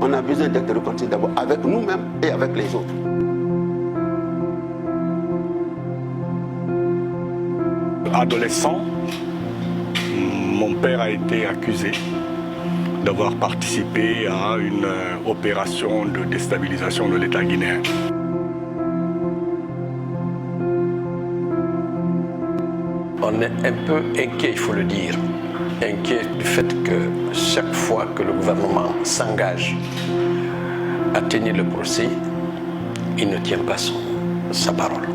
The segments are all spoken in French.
on a besoin d'être réconcilié d'abord avec nous-mêmes et avec les autres. Adolescent, mon père a été accusé d'avoir participé à une opération de déstabilisation de l'État guinéen. On est un peu inquiet, il faut le dire. Inquiet du fait que chaque fois que le gouvernement s'engage à tenir le procès, il ne tient pas sa parole.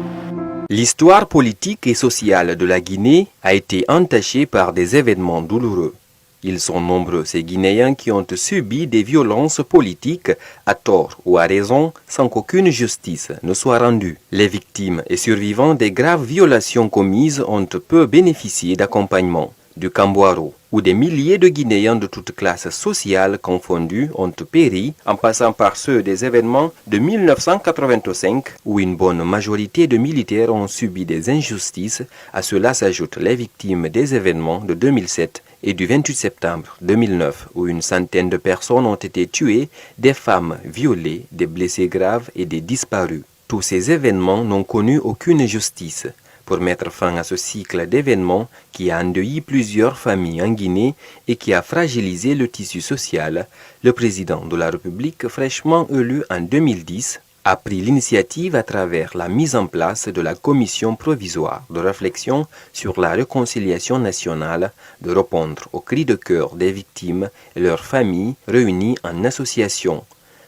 L'histoire politique et sociale de la Guinée a été entachée par des événements douloureux. Ils sont nombreux ces Guinéens qui ont subi des violences politiques à tort ou à raison sans qu'aucune justice ne soit rendue. Les victimes et survivants des graves violations commises ont peu bénéficié d'accompagnement. Du Kambouaro, où des milliers de Guinéens de toutes classes sociales confondues ont péri, en passant par ceux des événements de 1985, où une bonne majorité de militaires ont subi des injustices. À cela s'ajoutent les victimes des événements de 2007 et du 28 septembre 2009, où une centaine de personnes ont été tuées, des femmes violées, des blessés graves et des disparus. Tous ces événements n'ont connu aucune justice. Pour mettre fin à ce cycle d'événements qui a endeuillé plusieurs familles en Guinée et qui a fragilisé le tissu social, le président de la République, fraîchement élu en 2010, a pris l'initiative à travers la mise en place de la commission provisoire de réflexion sur la réconciliation nationale de répondre aux cris de cœur des victimes et leurs familles réunies en association.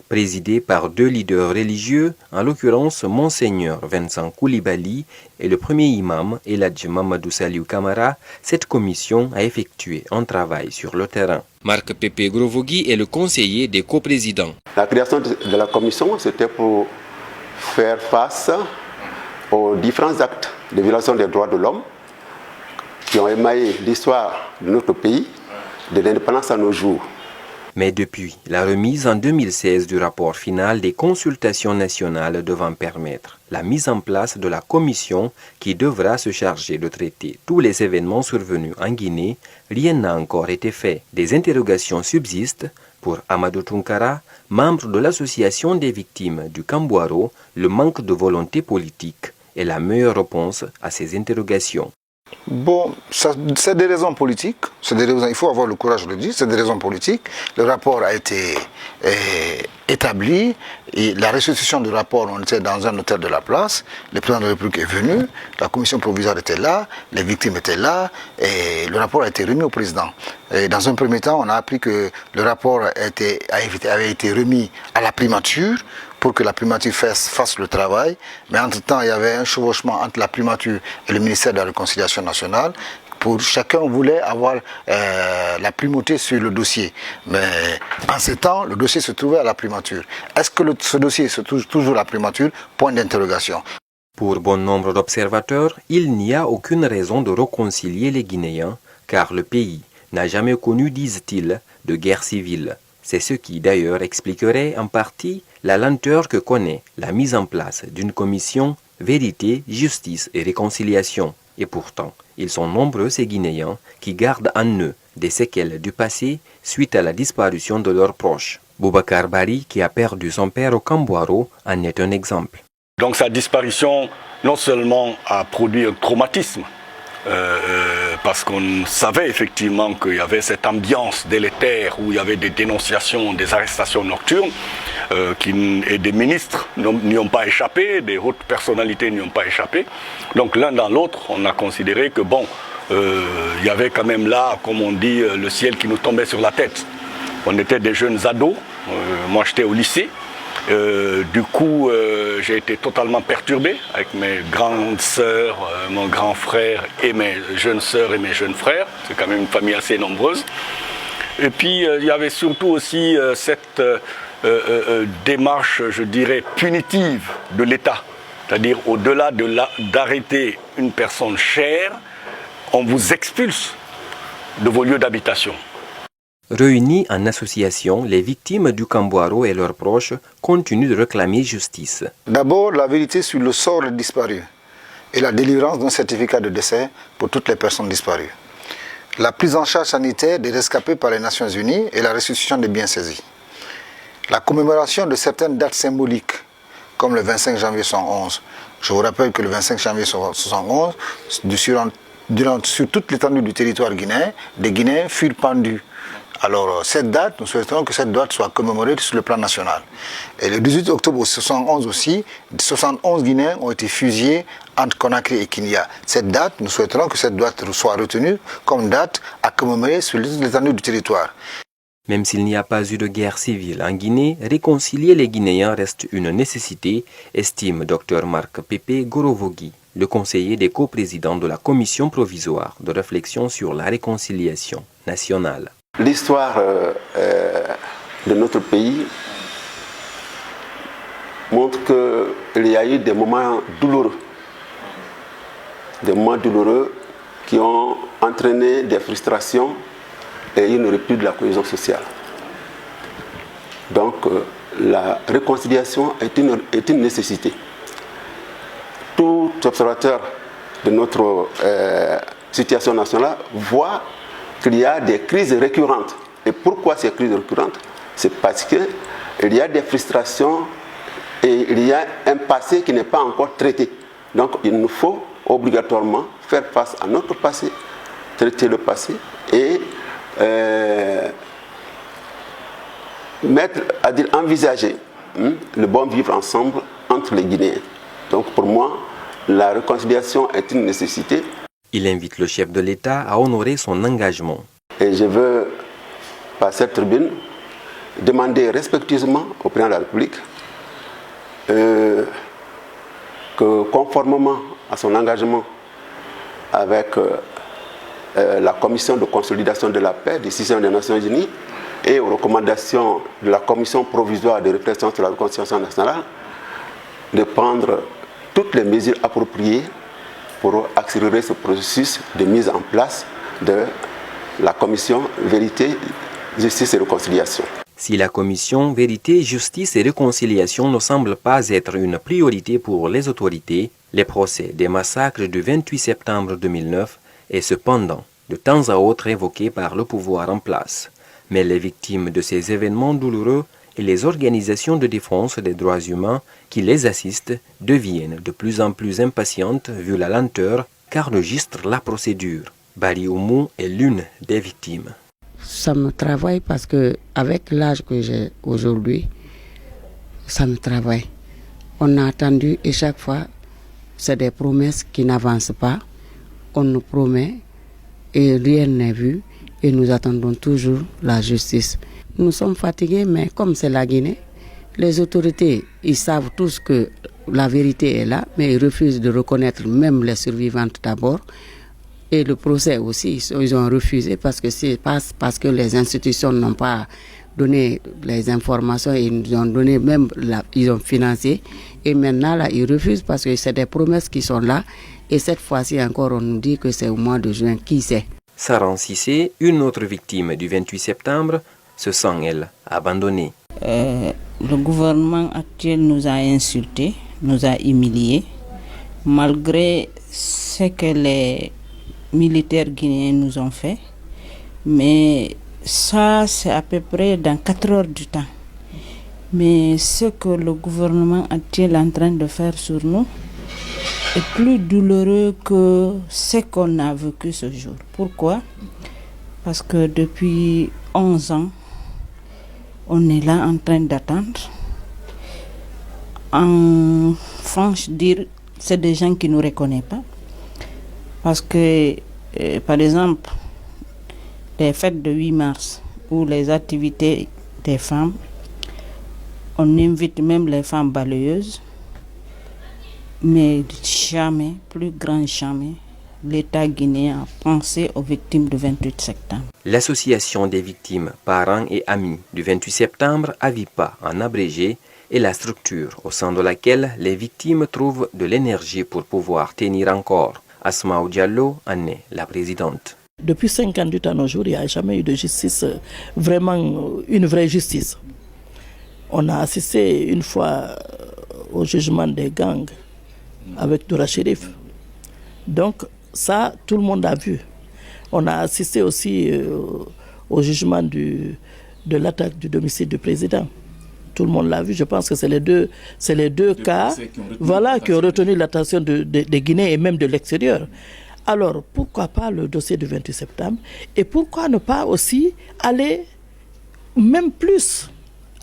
Présidée par deux leaders religieux, en l'occurrence Monseigneur Vincent Koulibaly et le premier imam Eladji Mamadou Saliou Camara, cette commission a effectué un travail sur le terrain. Marc Pépé Grovogui est le conseiller des coprésidents. La création de la commission, c'était pour faire face aux différents actes de violation des droits de l'homme qui ont émaillé l'histoire de notre pays, de l'indépendance à nos jours. Mais depuis la remise en 2016 du rapport final des consultations nationales devant permettre la mise en place de la commission qui devra se charger de traiter tous les événements survenus en Guinée, rien n'a encore été fait. Des interrogations subsistent pour Amadou Tunkara, membre de l'association des victimes du Kambouaro. Le manque de volonté politique est la meilleure réponse à ces interrogations. Bon, c'est des raisons politiques, il faut avoir le courage de le dire, c'est des raisons politiques. Le rapport a été établi et la restitution du rapport, on était dans un hôtel de la place, le président de la République est venu, la commission provisoire était là, les victimes étaient là et le rapport a été remis au président. Et dans un premier temps, on a appris que le rapport avait été remis à la primature pour que la primature fasse le travail. Mais entre-temps, il y avait un chevauchement entre la primature et le ministère de la Réconciliation nationale. Chacun voulait avoir la primauté sur le dossier. Mais en ce temps, le dossier se trouvait à la primature. Est-ce que ce dossier se trouve toujours à la primature? Point d'interrogation. Pour bon nombre d'observateurs, il n'y a aucune raison de réconcilier les Guinéens, car le pays n'a jamais connu, disent-ils, de guerre civile. C'est ce qui d'ailleurs expliquerait en partie la lenteur que connaît la mise en place d'une commission vérité, justice et réconciliation. Et pourtant, ils sont nombreux ces Guinéens qui gardent en eux des séquelles du passé suite à la disparition de leurs proches. Boubacar Bari, qui a perdu son père au Kambouaro, en est un exemple. Donc sa disparition, non seulement a produit un traumatisme, parce qu'on savait effectivement qu'il y avait cette ambiance délétère où il y avait des dénonciations, des arrestations nocturnes, et des ministres n'y ont pas échappé, des hautes personnalités n'y ont pas échappé. Donc l'un dans l'autre, on a considéré que bon, il y avait quand même là, comme on dit, le ciel qui nous tombait sur la tête. On était des jeunes ados, moi j'étais au lycée. Du coup, j'ai été totalement perturbé avec mes grandes sœurs, mon grand frère et mes jeunes sœurs et mes jeunes frères. C'est quand même une famille assez nombreuse. Et puis, il y avait surtout aussi cette démarche, je dirais, punitive de l'État. C'est-à-dire, au-delà d'arrêter une personne chère, on vous expulse de vos lieux d'habitation. Réunis en association, les victimes du Kambouaro et leurs proches continuent de réclamer justice. D'abord, la vérité sur le sort des disparus et la délivrance d'un certificat de décès pour toutes les personnes disparues. La prise en charge sanitaire des rescapés par les Nations Unies et la restitution des biens saisis. la commémoration de certaines dates symboliques, comme le 25 janvier 1911. Je vous rappelle que le 25 janvier 1911, sur toute l'étendue du territoire guinéen, des Guinéens furent pendus. Alors, cette date, nous souhaitons que cette date soit commémorée sur le plan national. Et le 18 octobre 1911 aussi, 71 Guinéens ont été fusillés entre Conakry et Kinya. Cette date, nous souhaiterons que cette date soit retenue comme date à commémorer sur l'étendue du territoire. Même s'il n'y a pas eu de guerre civile en Guinée, réconcilier les Guinéens reste une nécessité, estime Dr Marc Pepe Gorovogui, le conseiller des coprésidents de la commission provisoire de réflexion sur la réconciliation nationale. L'histoire de notre pays montre qu'il y a eu des moments douloureux qui ont entraîné des frustrations et une rupture de la cohésion sociale. Donc la réconciliation est une nécessité. Tout observateur de notre situation nationale voit qu'il y a des crises récurrentes. Et pourquoi ces crises récurrentes? C'est parce qu'il y a des frustrations et il y a un passé qui n'est pas encore traité. Donc il nous faut obligatoirement faire face à notre passé, traiter le passé et envisager le bon vivre ensemble entre les Guinéens. Donc pour moi, la réconciliation est une nécessité. Il invite le chef de l'État à honorer son engagement. Et je veux, par cette tribune, demander respectueusement au président de la République que, conformément à son engagement avec la commission de consolidation de la paix, décision des Nations Unies, et aux recommandations de la commission provisoire de réflexion sur la réconciliation nationale, de prendre toutes les mesures appropriées pour accélérer ce processus de mise en place de la commission Vérité, Justice et Réconciliation. Si la commission Vérité, Justice et Réconciliation ne semble pas être une priorité pour les autorités, les procès des massacres du 28 septembre 2009 est cependant de temps à autre évoqué par le pouvoir en place. Mais les victimes de ces événements douloureux et les organisations de défense des droits humains qui les assistent deviennent de plus en plus impatientes vu la lenteur qu'enregistre la procédure. Bari Oumou est l'une des victimes. Ça me travaille parce que avec l'âge que j'ai aujourd'hui, ça me travaille. On a attendu et chaque fois, c'est des promesses qui n'avancent pas. On nous promet et rien n'est vu et nous attendons toujours la justice. Nous sommes fatigués, mais comme c'est la Guinée, les autorités, ils savent tous que la vérité est là, mais ils refusent de reconnaître même les survivantes d'abord. Et le procès aussi, ils ont refusé parce que les institutions n'ont pas donné les informations, ils ont donné même, ils ont financé. Et maintenant, là, ils refusent parce que c'est des promesses qui sont là. Et cette fois-ci encore, on nous dit que c'est au mois de juin. Qui sait? Saran Sissé, une autre victime du 28 septembre, se sent, elle, abandonnée. Le gouvernement actuel nous a insultés, nous a humiliés, malgré ce que les militaires guinéens nous ont fait. Mais ça, c'est à peu près dans 4 heures du temps. Mais ce que le gouvernement actuel est en train de faire sur nous est plus douloureux que ce qu'on a vécu ce jour. Pourquoi? Parce que depuis 11 ans, on est là en train d'attendre. En France, dire, c'est des gens qui ne nous reconnaissent pas. Parce que, par exemple, les fêtes de 8 mars ou les activités des femmes, on invite même les femmes balayeuses, mais jamais, plus grand jamais, l'État guinéen a pensé aux victimes du 28 septembre. L'association des victimes, parents et amis du 28 septembre, AVIPA en abrégé, est la structure au sein de laquelle les victimes trouvent de l'énergie pour pouvoir tenir encore. Asmaou Diallo en est la présidente. Depuis 58 ans à nos jours, il n'y a jamais eu de justice, vraiment une vraie justice. On a assisté une fois au jugement des gangs avec Doura Chérif. Donc ça, tout le monde a vu. On a assisté aussi au jugement de l'attaque du domicile du président. Tout le monde l'a vu. Je pense que c'est les deux cas qui ont retenu l'attention des Guinéens et même de l'extérieur. Alors, pourquoi pas le dossier du 28 septembre? Et pourquoi ne pas aussi aller même plus?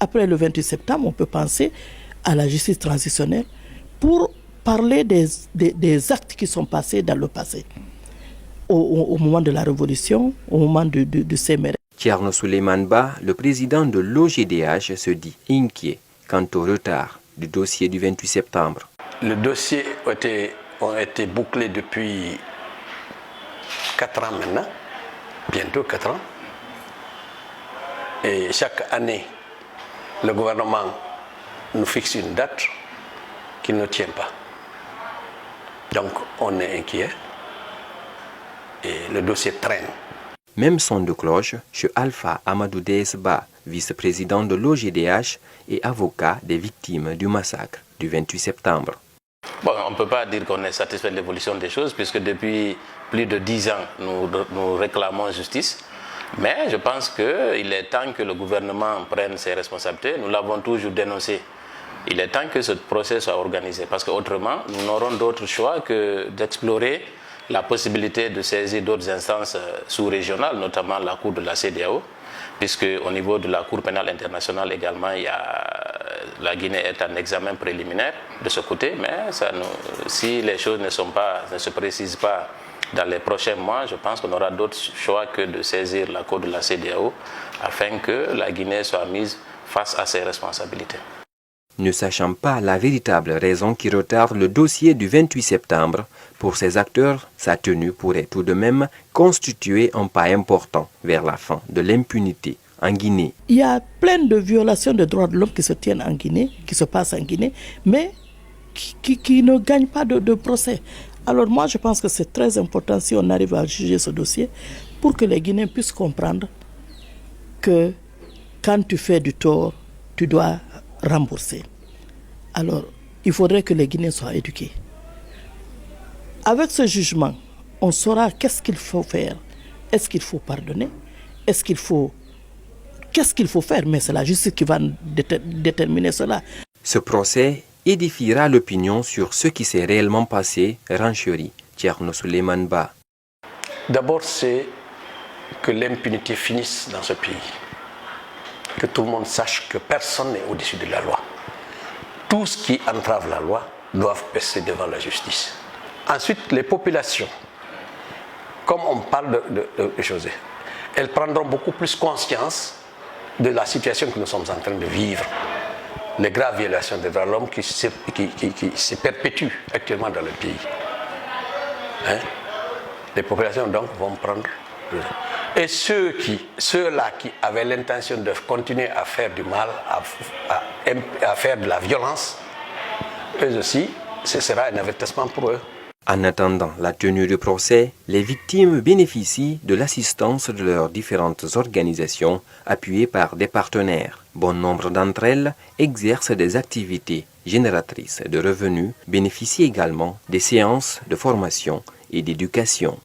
Après le 28 septembre, on peut penser à la justice transitionnelle pour parler des actes qui sont passés dans le passé. Au moment de la révolution, au moment de Séméré. Thierno Souleymane Ba, le président de l'OGDH, se dit inquiet quant au retard du dossier du 28 septembre. Le dossier a été bouclé depuis 4 ans maintenant, bientôt 4 ans. Et chaque année, le gouvernement nous fixe une date qu'il ne tient pas. Donc on est inquiet et le dossier traîne. Même son de cloche chez Alpha Amadou Desba, vice-président de l'OGDH et avocat des victimes du massacre du 28 septembre. Bon, on ne peut pas dire qu'on est satisfait de l'évolution des choses puisque depuis plus de 10 ans, nous réclamons justice. Mais je pense qu'il est temps que le gouvernement prenne ses responsabilités. Nous l'avons toujours dénoncé. Il est temps que ce procès soit organisé parce qu'autrement, nous n'aurons d'autre choix que d'explorer la possibilité de saisir d'autres instances sous-régionales, notamment la Cour de la CEDEAO, puisque au niveau de la Cour pénale internationale également, la Guinée est en examen préliminaire de ce côté, mais si les choses ne se précisent pas dans les prochains mois, je pense qu'on aura d'autres choix que de saisir la Cour de la CEDEAO afin que la Guinée soit mise face à ses responsabilités. Ne sachant pas la véritable raison qui retarde le dossier du 28 septembre, pour ces acteurs, sa tenue pourrait tout de même constituer un pas important vers la fin de l'impunité en Guinée. Il y a plein de violations des droits de l'homme qui se tiennent en Guinée, qui se passent en Guinée, mais qui ne gagnent pas de procès. Alors moi, je pense que c'est très important si on arrive à juger ce dossier pour que les Guinéens puissent comprendre que quand tu fais du tort, tu dois rembourser. Alors, il faudrait que les Guinéens soient éduqués. Avec ce jugement, on saura qu'est-ce qu'il faut faire. Est-ce qu'il faut pardonner? Qu'est-ce qu'il faut faire? Mais c'est la justice qui va déterminer cela. Ce procès édifiera l'opinion sur ce qui s'est réellement passé, renchérit Thierno Souleymane Ba. D'abord, c'est que l'impunité finisse dans ce pays. Que tout le monde sache que personne n'est au-dessus de la loi. Tout ce qui entrave la loi doit passer devant la justice. Ensuite, les populations, comme on parle de choses, elles prendront beaucoup plus conscience de la situation que nous sommes en train de vivre. Les graves violations des droits de l'homme qui se perpétuent actuellement dans le pays. Les populations donc vont prendre... Et ceux-là qui avaient l'intention de continuer à faire du mal, à faire de la violence, eux aussi, ce sera un avertissement pour eux. En attendant la tenue du procès, les victimes bénéficient de l'assistance de leurs différentes organisations appuyées par des partenaires. Bon nombre d'entre elles exercent des activités génératrices de revenus, bénéficient également des séances de formation et d'éducation.